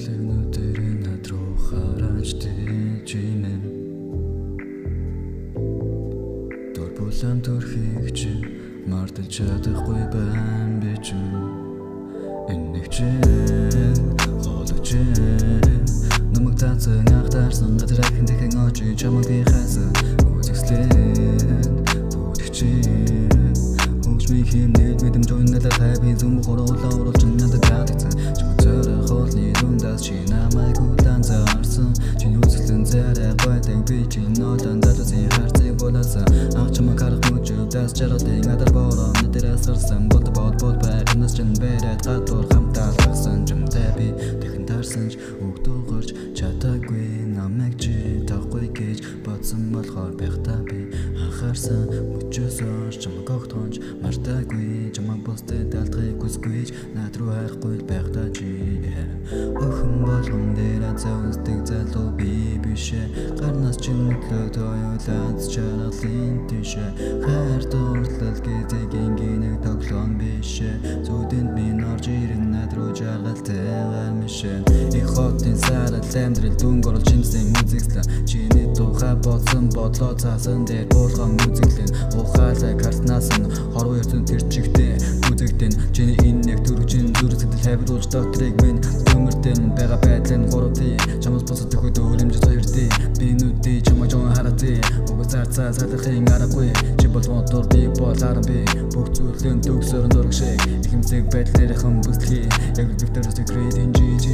Өглөөгнүүдэрийн над руу хараач тийжинэ Дор булан төрхийг чи мартаж чадахгүй байна би ч Энэ нэг чинь холож намайг таацсан ахтарсан газар ахин дахин очиж чамайг би хайсан үзэсгэлэн бүдэгчин Хөгжмийн хэмнэлд мэдрэмж ойнолоо хайбын зүм хороолоо оруулж надад гадагсан чамайг зөрөх хоолны дундаас чи намайг улаан зарсан чиний үзэсгэлэн зарай байдаг би чинь нотон дадсан харцыг болосон ах чамайг харах мөчөөс жаргалын гадар бороо мэдэрээс гарсан бол байхнаас чин бэрээд гадуур хамтаа алгасан чамтай би дахин таарсан ч өгдөө гарч чадаагүй намайг чи тахгүй гэж бодсон болохоор байхдаа би анхаарсан мөчөөсөө чамайг огтхонч мартаагүй чамайг бусдад алдахыг хүсгүйч над руу харахгүй байхдаа чи охин болгон дээр зовсдог залуу би бишээ гарнаас чи мөдлөө тойлоод чаргалын тийшээ хайр дурдлал гэдэг ингийн тоглоом бишээ зүудэнд минь орж ирэн над руу жаргалтайгаар мишээ их хотын сарал амьдрал дүнг оруулж чинсэн музикла чиний тухай бодсон бодлоо цаасан дээр буулган музиклэн ухаалаг харснаас нь хорвоо ертөнд тэр чигтээ үзэгдэн чиний энэ нэг төрөжин зүрхэтэл хайруулж докторыг минь төмөртэн байгаа байдлын гуравдээ чамаас босод өгөхөд өрөмжөд хоёрдээ би нүдээ чамайг жон харатээ угсаарцаа садахын аргагүй чи бол мотор би бол харан би бүх зүйлэн төгсөр нураг шиг ихэмсэг байдлаарынхан бүслэхий яг л Victoria's Secret in GG